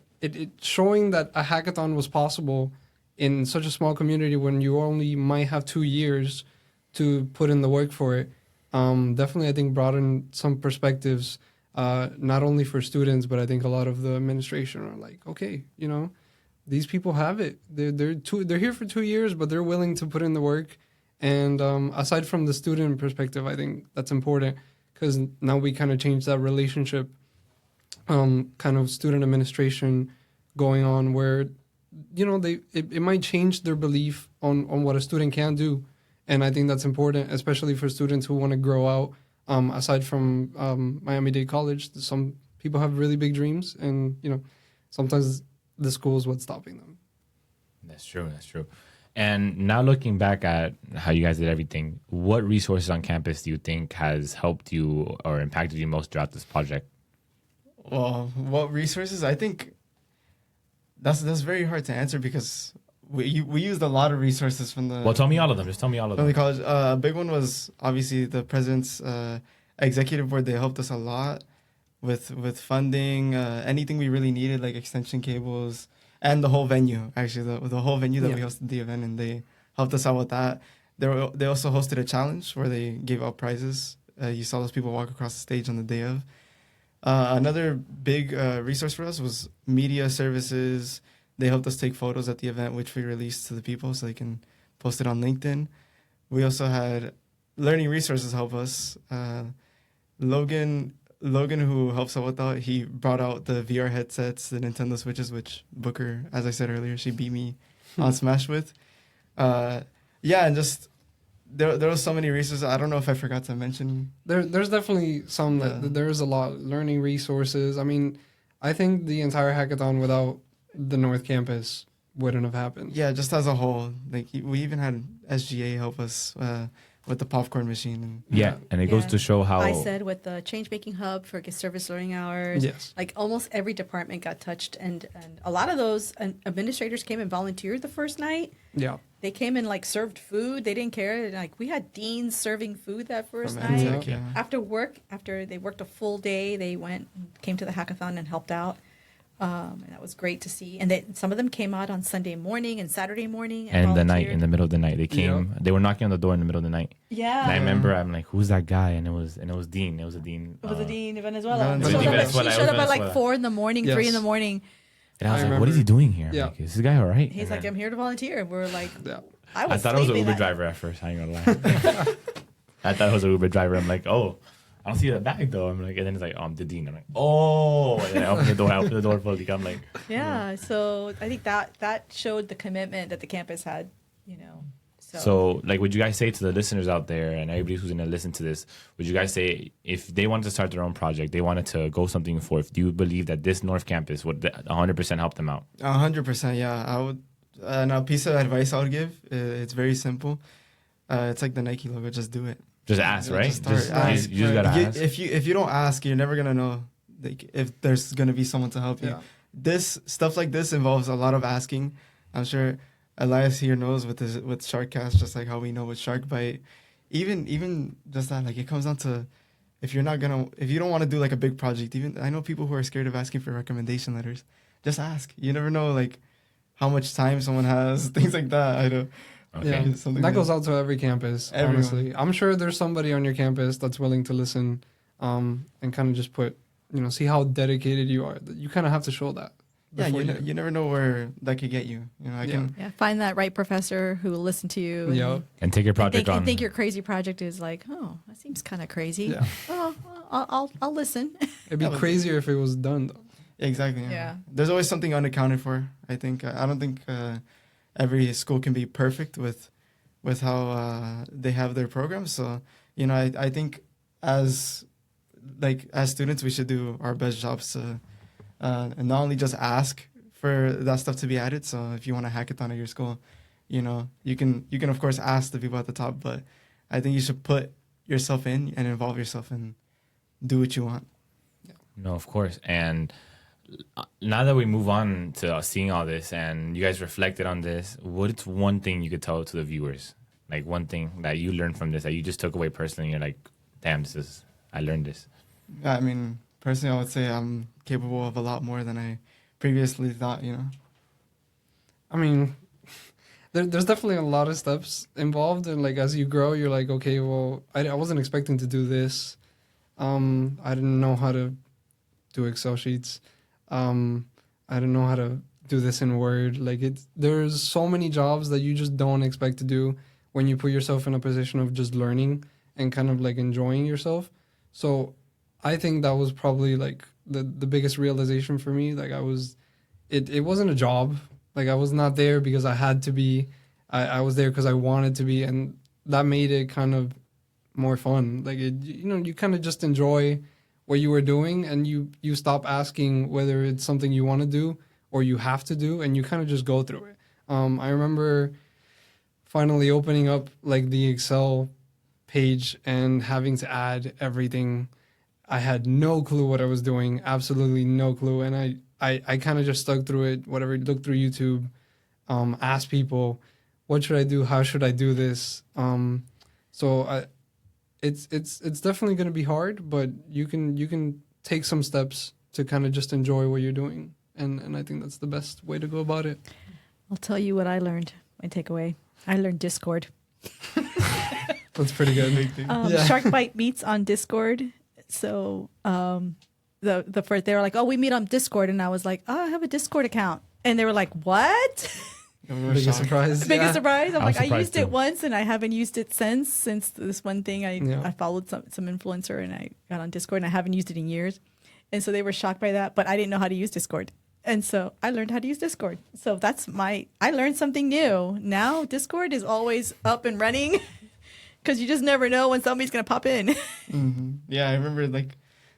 showing that a hackathon was possible in such a small community when you only might have 2 years to put in the work for it. Definitely, I think, brought in some perspectives, not only for students, but I think a lot of the administration are like, okay, these people have it. They're here for 2 years, but they're willing to put in the work. And aside from the student perspective, I think that's important because now we kind of change that relationship, kind of student administration going on where, it might change their belief on what a student can do. And I think that's important, especially for students who want to grow out. Aside from Miami-Dade College, some people have really big dreams, and sometimes the school is what's stopping them. That's true. And now looking back at how you guys did everything, what resources on campus do you think has helped you or impacted you most throughout this project? Well, what resources? I think that's very hard to answer because we used a lot of resources from the. Well, tell me all of them. Just tell me all of them. From the college, a big one was obviously the president's executive board. They helped us a lot with funding, anything we really needed, like extension cables, and the whole venue. Actually, the whole venue that we hosted the event, and they helped us out with that. They also hosted a challenge where they gave out prizes. You saw those people walk across the stage on the day of. Another big resource for us was media services. They helped us take photos at the event, which we released to the people so they can post it on LinkedIn. We also had learning resources help us. Logan, who helps out with that, he brought out the VR headsets, the Nintendo Switches, which Bucher, as I said earlier, she beat me on Smash with. And just there were so many resources. I don't know if I forgot to mention. There's definitely some. There is a lot learning resources. I mean, I think the entire hackathon without the North Campus wouldn't have happened. Yeah, just as a whole. Like we even had SGA help us with the popcorn machine. Yeah, and it goes to show how I said with the change making hub for service learning hours. Yes. Like almost every department got touched, and a lot of those administrators came and volunteered the first night. Yeah. They came and like served food. They didn't care. Like we had deans serving food that first From night. Ed Tech, yeah. After they worked a full day, they came to the hackathon and helped out. And that was great to see. And some of them came out on Sunday morning and Saturday morning. and the night, in the middle of the night, they came. They were knocking on the door in the middle of the night. Yeah. And I remember, I'm like, "Who's that guy?" And it was Dean. It was a Dean. It was a dean of Venezuela. Venezuela. She showed up at like Venezuela. 4 in the morning, 3 in the morning. And I was I like, "What is he remember. doing here? Yeah. Like, is this guy all right?" He's like, "I'm here to volunteer." And we're like, Yeah. I I thought it was an sleeping Uber that- driver at first. I ain't gonna lie. I thought it was an Uber driver. I'm like, "Oh, I don't see the bag though." I'm like, and then it's like, "I'm the Dean." I'm like, "Oh," and then I open the door fully. I'm like, Yeah. So I think that showed the commitment that the campus had, you know. So, like, would you guys say to the listeners out there and everybody who's going to listen to this, would you guys say if they wanted to start their own project, they wanted to go something forth, do you believe that this North Campus would 100% help them out? 100%, yeah. I would. And a piece of advice I would give, it's very simple. It's like the Nike logo, just do it. Just ask, right? Just start. You just got to ask. If you don't ask, you're never gonna know like, if there's gonna be someone to help you. Yeah. This stuff like this involves a lot of asking. I'm sure Elias here knows with SharkCast, just like how we know with Sharkbyte. Even just that, like it comes down to if you don't want to do like a big project. Even I know people who are scared of asking for recommendation letters. Just ask. You never know like how much time someone has, things like that. I know. Okay. Yeah, Something that goes out to every campus, Everyone. honestly. I'm sure there's somebody on your campus that's willing to listen and kind of just see how dedicated you are. You kind of have to show that. Yeah, before you never know where that could get you. You know, I can. Yeah, find that right professor who will listen to you. And Yeah. And take your project on. and think your crazy project is like, oh, that seems kind of crazy. Yeah. Oh, I'll listen. It'd be Yeah, but- crazier if it was done, though. Exactly. Yeah. There's always something unaccounted for. I think. I don't think every school can be perfect with how they have their programs. So I think as students, we should do our best jobs to and not only just ask for that stuff to be added. So if you want a hackathon at your school, you can of course ask the people at the top, but I think you should put yourself in and involve yourself and do what you want. No, of course. And now that we move on to seeing all this and you guys reflected on this, what's one thing you could tell to the viewers? Like one thing that you learned from this that you just took away personally and you're like, damn, I learned this. I mean, personally, I would say I'm capable of a lot more than I previously thought, I mean, there's definitely a lot of steps involved. And, as you grow, you're like, okay, well, I wasn't expecting to do this. I didn't know how to do Excel sheets. I didn't know how to do this in Word. There's so many jobs that you just don't expect to do when you put yourself in a position of just learning and kind of enjoying yourself. So I think that was probably the biggest realization for me. It wasn't a job. I was not there because I had to be. I was there because I wanted to be, and that made it kind of more fun. You kind of just enjoy what you were doing, and you stop asking whether it's something you want to do or you have to do, and you kind of just go through it. I remember finally opening up the Excel page and having to add everything. I had no clue what I was doing, absolutely no clue, and I kind of just stuck through it. Whatever, looked through YouTube, asked people, what should I do? How should I do this? It's definitely going to be hard, but you can take some steps to kind of just enjoy what you're doing, and I think that's the best way to go about it. I'll tell you what I learned. My takeaway. I learned Discord. That's pretty good. Yeah. Sharkbyte meets on Discord. So the first they were like, "Oh, we meet on Discord," and I was like, "Oh, I have a Discord account," and they were like, "What?" Biggest surprise. Biggest surprise. I'm I was like, I used surprised too. it once, and I haven't used it since this one thing. Yeah. I followed some influencer, and I got on Discord, and I haven't used it in years, and so they were shocked by that. But I didn't know how to use Discord, and so I learned how to use Discord. So I learned something new. Now Discord is always up and running because you just never know when somebody's gonna pop in. Mm-hmm. Yeah, I remember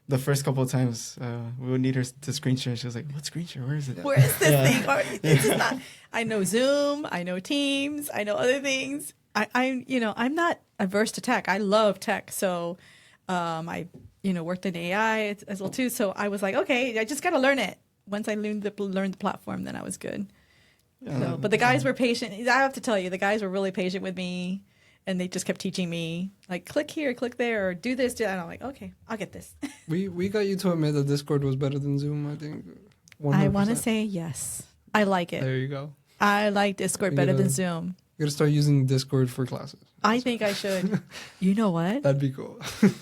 the first couple of times, we would need her to screen share. She was like, "What screen share? Where is it?" Where is this thing? Or, it's not. I know Zoom. I know Teams. I know other things. I'm not averse to tech. I love tech. So, I worked in AI as well too. So I was like, okay, I just got to learn it. Once I learned the platform, then I was good. So, but the guys were patient. I have to tell you, the guys were really patient with me, and they just kept teaching me, like, click here, click there, or do this, do that. And I'm like, okay, I'll get this. We got you to admit that Discord was better than Zoom, I think. 100%. I want to say yes. I like it. There you go. I like Discord better than Zoom. You gotta start using Discord for classes. I think I should. You know what? That'd be cool.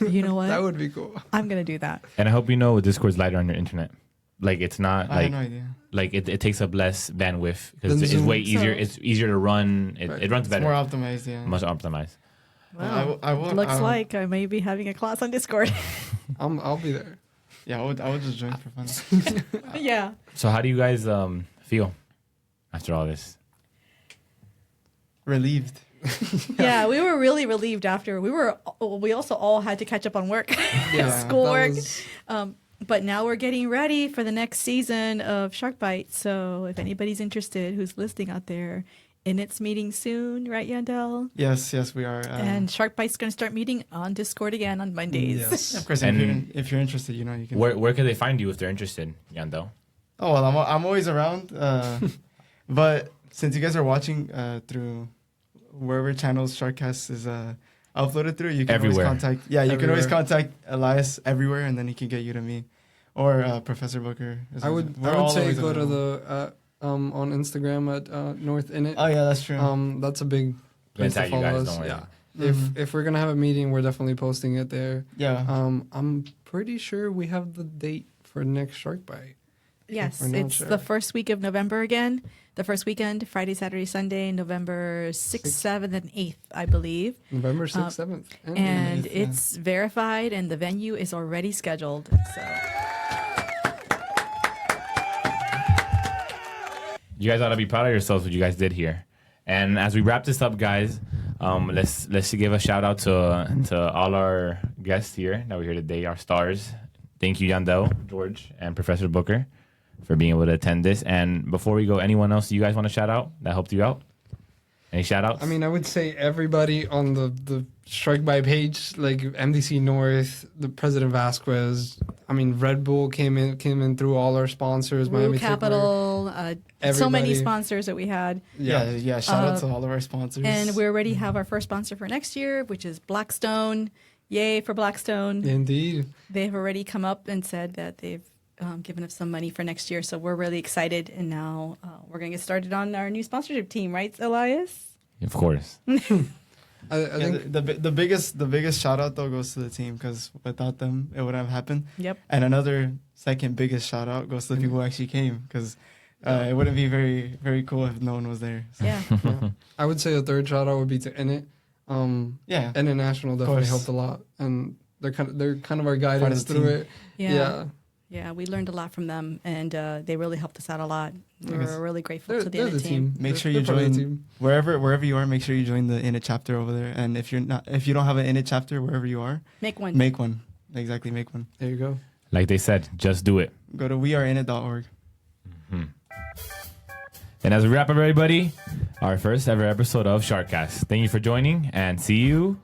You know what? That would be cool. I'm going to do that. And I hope you know Discord's lighter on your internet. Like, it's not I like have no idea. like it takes up less bandwidth because Than it's Zoom. way easier. So- It's easier to run. It runs It's better, more optimized, yeah. much optimized. Wow. I will. Looks like I may be having a class on Discord. I'll be there. Yeah, I would just join for fun. Yeah. So how do you guys feel after all this? Relieved. Yeah, we were really relieved after. We also all had to catch up on work, schoolwork. But now we're getting ready for the next season of Sharkbyte. So if anybody's interested who's listening out there, INIT's meeting soon, right, Yandel? Yes, we are. And Sharkbyte's going to start meeting on Discord again on Mondays. Yes. Of course, And- if you're interested, you can. Where can they find you if they're interested, Yandel? Oh well, I'm always around. But since you guys are watching through wherever channels SharkCast is uploaded through, you can Everywhere. always contact. Yeah, you can always Everywhere. contact Elias everywhere, and then he can get you to me, or Professor Booker. I would say go to the on Instagram at North Init. Oh yeah, that's true. That's a big place to tag you follow guys, us. don't worry. Yeah. If we're gonna have a meeting, we're definitely posting it there. Yeah. I'm pretty sure we have the date for next Sharkbyte. Yes, We're not it's sure. the first week of November again. The first weekend, Friday, Saturday, Sunday, November 6th, 7th, and 8th, I believe. November 6th, 7th. And 8th, yeah. it's verified, and the venue is already scheduled. So You guys ought to be proud of yourselves what you guys did here. And as we wrap this up, guys, let's give a shout out to all our guests here that were here today, our stars. Thank you, Yandel, George, and Professor Booker for being able to attend this. And before we go, anyone else you guys want to shout out that helped you out? Any shout outs? I mean, I would say everybody on the Sharkbyte page, like MDC North, the President Vasquez. I mean, Red Bull came in through all our sponsors. Rue Miami Capital, so many Everybody. sponsors that we had. Yeah. Shout out to all of our sponsors. And we already have our first sponsor for next year, which is Blackstone. Yay for Blackstone. Indeed. They've already come up and said that they've given us some money for next year. So we're really excited. And now we're going to get started on our new sponsorship team, right, Elias? Of course. I think the biggest shout out though goes to the team, because without them it wouldn't have happened. Yep. And another second biggest shout out goes to the people who actually came, because it wouldn't be very, very cool if no one was there. So. Yeah. I would say a third shout out would be to Init. Yeah. International definitely course. helped a lot, and they're kind of our guidance the through team. it. Yeah. Yeah, we learned a lot from them, and they really helped us out a lot. We're really grateful to the They're other the team. Make sure They're you part of the join team. wherever you are. Make sure you join the INIT chapter over there. And if you don't have an INIT chapter wherever you are, Make one. make one. Exactly, make one. There you go. Like they said, just do it. Go to weareinit.org. And as we wrap up, everybody, our first ever episode of SharkCast. Thank you for joining, and see you